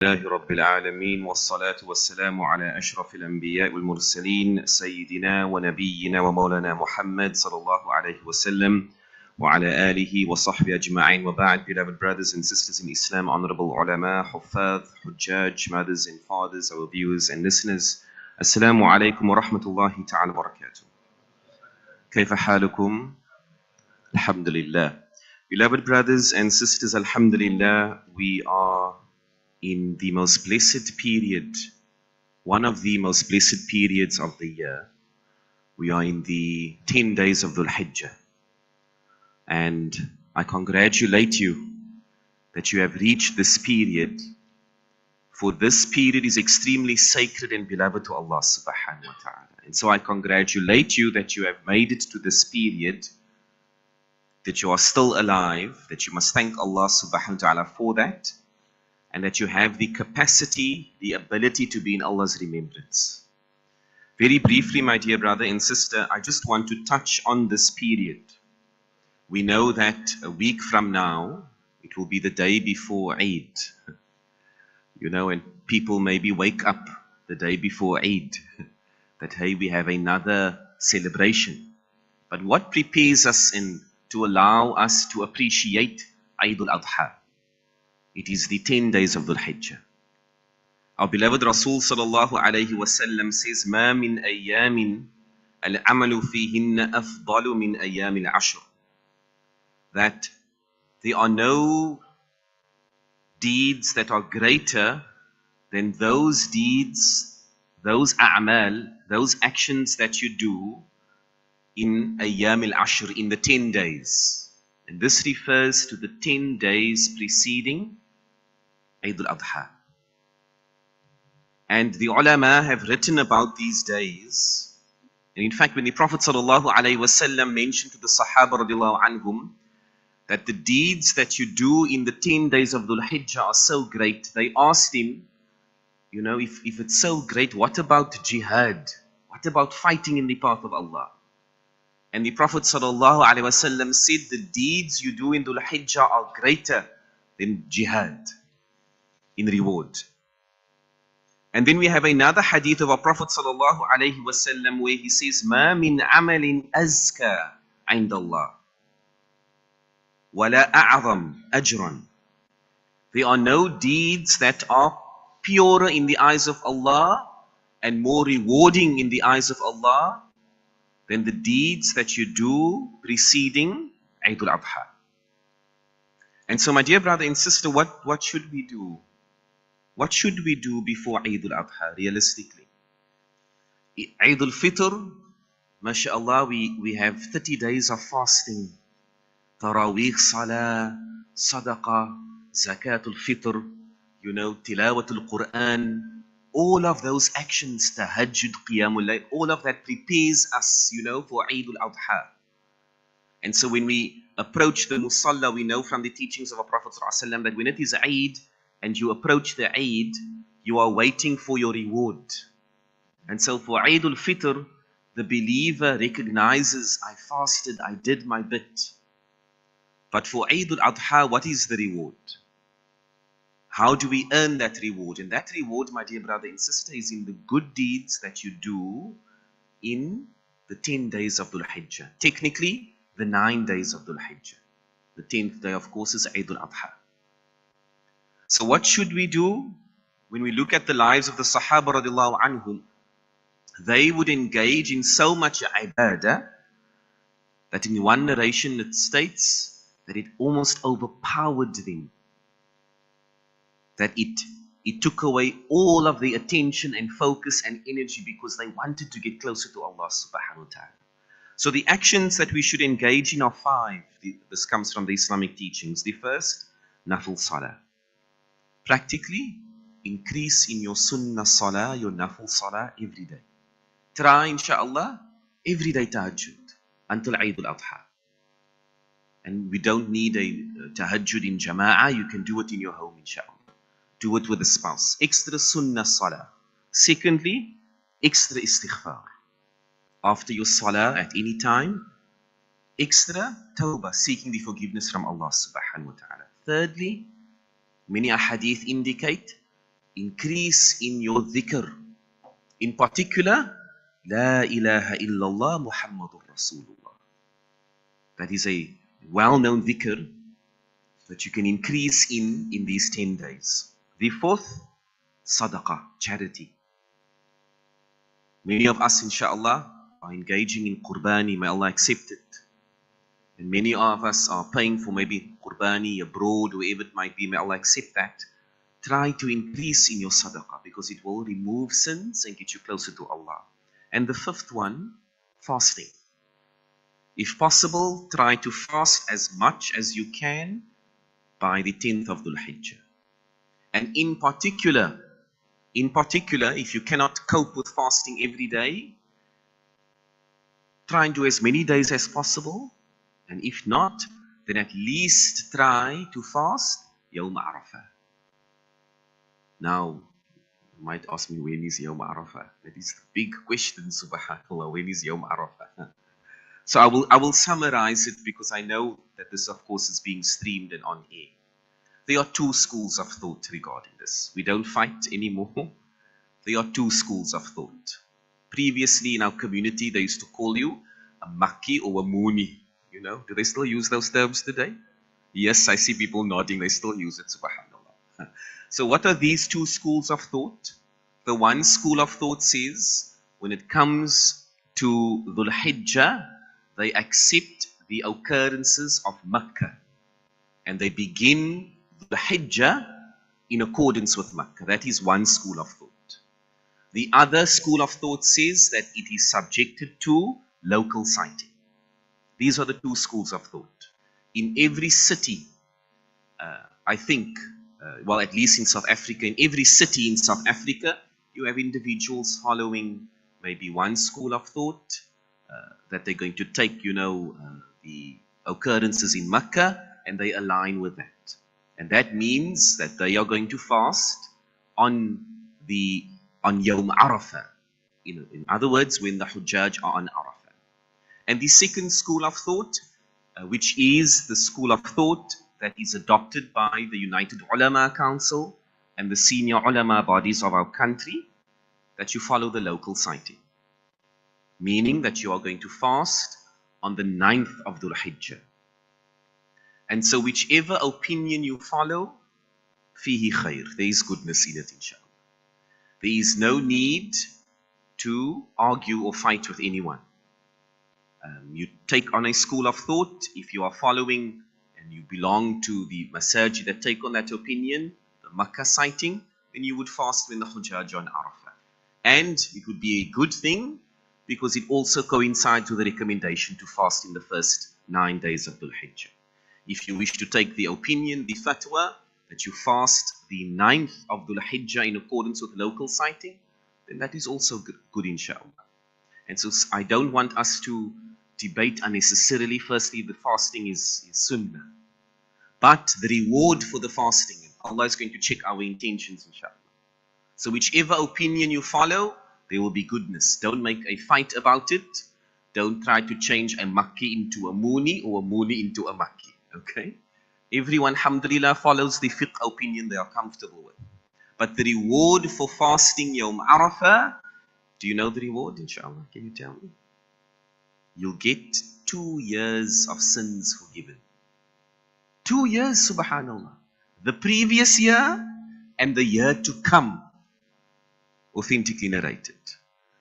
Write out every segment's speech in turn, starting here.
لله رب العالمين والصلاة والسلام على أشرف الأنبياء والمرسلين سيدنا ونبينا ومولانا محمد صلى الله عليه وسلم وعلى آله وصحبه أجمعين وبعد. Beloved brothers and sisters in Islam, honorable ulama, huffaz, hujjaj, mothers and fathers, our viewers and listeners, Assalamu alaikum wa rahmatullahi ta'ala wa barakatuh. كيف حالكم؟ Alhamdulillah. Beloved brothers and sisters, Alhamdulillah, we are in the most blessed period, one of the most blessed periods of the year. We are in the 10 days of Dhul Hijjah. And I congratulate you that you have reached this period, for this period is extremely sacred and beloved to Allah subhanahu wa ta'ala. And so I congratulate you that you have made it to this period, that you are still alive, that you must thank Allah subhanahu wa ta'ala for that, and that you have the capacity, the ability to be in Allah's remembrance. Very briefly, my dear brother and sister, I just want to touch on this period. We know that a week from now, it will be the day before Eid. You know, and people maybe wake up the day before Eid, that hey, we have another celebration. But what prepares us to allow us to appreciate Eid al-Adha? It is the 10 days of Dhul Hijjah. Our beloved Rasul sallallahu alayhi wa sallam says, مَا مِنْ أَيَّامٍ الْعَمَلُ فِيهِنَّ أَفْضَلُ مِنْ أَيَّامِ الْعَشْرِ. That there are no deeds that are greater than those deeds, those a'mal, those actions that you do in Ayyam al-Ashr, in the 10 days. And this refers to the 10 days preceding Eid al-Adha. And the ulama have written about these days. And in fact, when the Prophet ﷺ mentioned to the Sahaba radiallahu anhum that the deeds that you do in the 10 days of Dhul Hijjah are so great, they asked him, you know, if it's so great, what about jihad? What about fighting in the path of Allah? And the Prophet ﷺ said the deeds you do in Dhul Hijjah are greater than jihad in reward. And then we have another hadith of our Prophet ﷺ where he says, مَا مِنْ عَمَلٍ أَزْكَى عِنْدَ اللَّهِ وَلَا أَعْظَمْ أَجْرًا. There are no deeds that are purer in the eyes of Allah and more rewarding in the eyes of Allah than the deeds that you do preceding Eid al-Adha. And so, my dear brother and sister, what should we do? What should we do before Eid al-Adha, realistically? Eid al-Fitr, mashallah, we have 30 days of fasting. Taraweeh salah, sadaqah, zakat al-Fitr, you know, tilawat al-Quran. All of those actions, tahajjud, qiyamul layl, all of that prepares us, you know, for Eid al-Adha. And so when we approach the Musalla, we know from the teachings of our Prophet ﷺ that when it is Eid and you approach the Eid, you are waiting for your reward. And so for Eid al-Fitr, the believer recognizes, I fasted, I did my bit. But for Eid al-Adha, what is the reward? How do we earn that reward? And that reward, my dear brother and sister, is in the good deeds that you do in the 10 days of Dhul Hijjah. Technically, the 9 days of Dhul Hijjah. The 10th day, of course, is Eid al-Adha. So what should we do? When we look at the lives of the Sahaba radiallahu anhum, they would engage in so much ibadah that in one narration it states that it almost overpowered them. That it took away all of the attention and focus and energy because they wanted to get closer to Allah subhanahu wa ta'ala. So the actions that we should engage in are 5. This comes from the Islamic teachings. The first, nafil salah. Practically, increase in your sunnah salah, your nafil salah every day. Try, inshaAllah, every day tahajjud until Eid al-Adha. And we don't need a tahajjud in jama'ah. You can do it in your home, inshaAllah. Do it with a spouse. Extra sunnah salah. Secondly, extra istighfar. After your salah at any time, extra tawbah, seeking the forgiveness from Allah subhanahu wa ta'ala. Thirdly, many ahadith indicate increase in your dhikr. In particular, La ilaha illallah Muhammadur Rasulullah. That is a well-known dhikr that you can increase in these 10 days. The fourth, sadaqah, charity. Many of us, inshallah, are engaging in qurbani. May Allah accept it. And many of us are paying for maybe qurbani abroad, wherever it might be. May Allah accept that. Try to increase in your sadaqah because it will remove sins and get you closer to Allah. And the fifth one, fasting. If possible, try to fast as much as you can by the 10th of Dhul Hijjah. And in particular, if you cannot cope with fasting every day, try and do as many days as possible. And if not, then at least try to fast Yawm Arafah. Now, you might ask me, when is Yawm Arafah? That is the big question, subhanAllah. When is Yawm Arafah? So I will summarize it because I know that this, of course, is being streamed and on air. There are two schools of thought regarding this. We don't fight anymore. There are two schools of thought. Previously in our community, they used to call you a Makki or a Mooni. You know, do they still use those terms today? Yes, I see people nodding. They still use it, subhanAllah. So what are these two schools of thought? The one school of thought says, when it comes to Dhul Hijjah, they accept the occurrences of Makkah. And they begin the Hijjah in accordance with Makkah. That is one school of thought. The other school of thought says that it is subjected to local sighting. These are the two schools of thought. In every city, I think, well, at least in South Africa, in every city in South Africa, you have individuals following maybe one school of thought, that they're going to take, the occurrences in Makkah, and they align with that. And that means that they are going to fast on Yawm Arafah. In other words, when the Hujjaj are on Arafah. And the second school of thought, which is the school of thought that is adopted by the United Ulama Council and the senior ulama bodies of our country, that you follow the local sighting. Meaning that you are going to fast on the 9th of Dhul Hijjah. And so whichever opinion you follow, fihi khair, there is goodness in it, inshallah. There is no need to argue or fight with anyone. You take on a school of thought. If you are following and you belong to the masajid that take on that opinion, the Makkah sighting, then you would fast when the Hujjaj on Arafah. And it would be a good thing because it also coincides with the recommendation to fast in the first 9 days of Dhul Hijjah. If you wish to take the opinion, the fatwa, that you fast the 9th of Dhul Hijjah in accordance with local sighting, then that is also good, inshallah. And so I don't want us to debate unnecessarily. Firstly, the fasting is sunnah. But the reward for the fasting, Allah is going to check our intentions, inshallah. So whichever opinion you follow, there will be goodness. Don't make a fight about it. Don't try to change a Makki into a Mooni or a Mooni into a Makki. Okay? Everyone, alhamdulillah, follows the fiqh opinion they are comfortable with. But the reward for fasting Yawm Arafah, do you know the reward, inshallah? Can you tell me? You'll get 2 years of sins forgiven. 2 years, subhanallah. The previous year and the year to come. Authentically narrated.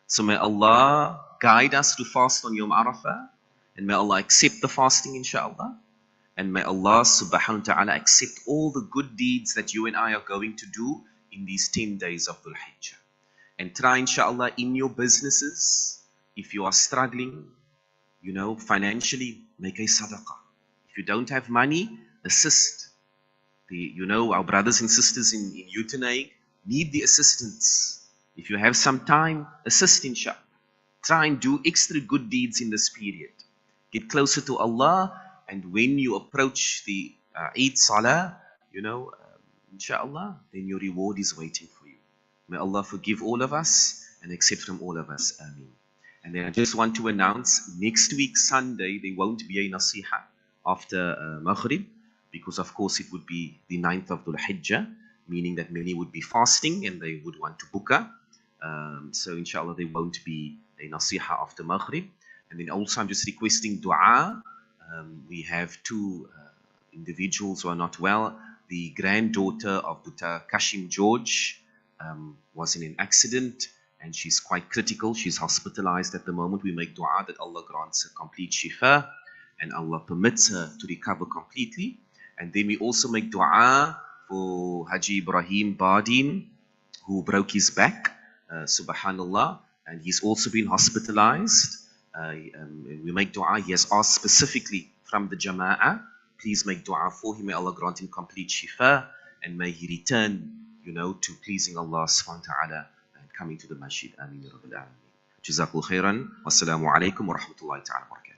So may Allah guide us to fast on Yawm Arafah, and may Allah accept the fasting, inshallah. And may Allah subhanahu wa ta'ala accept all the good deeds that you and I are going to do in these 10 days of Dhul Hijjah. And try, inshallah, in your businesses, if you are struggling, financially, make a sadaqah. If you don't have money, assist. Our brothers and sisters in Utenay need the assistance. If you have some time, assist, inshallah. Try and do extra good deeds in this period. Get closer to Allah. And when you approach the Eid Salah, inshallah, then your reward is waiting for you. May Allah forgive all of us and accept from all of us. Ameen. And then I just want to announce, next week, Sunday, there won't be a Naseehah after Maghrib, because of course it would be the 9th of Dhul Hijjah, meaning that many would be fasting and they would want to buka. So inshallah there won't be a Naseehah after Maghrib. And then also I'm just requesting dua. We have two individuals who are not well. The granddaughter of Dr. Kashim George was in an accident and she's quite critical. She's hospitalized at the moment. We make dua that Allah grants her complete shifa and Allah permits her to recover completely. And then we also make dua for Haji Ibrahim Bardin, who broke his back, subhanallah, and he's also been hospitalized. We make dua. He has asked specifically from the Jama'ah, please make dua for him. May Allah grant him complete shifa and may he return, to pleasing Allah subhanahu wa ta'ala and coming to the masjid. Ameen ya Rabbil Alameen. Jazakallah khairan. Wassalamu alaikum wa rahmatullahi ta'ala wa barakatuh.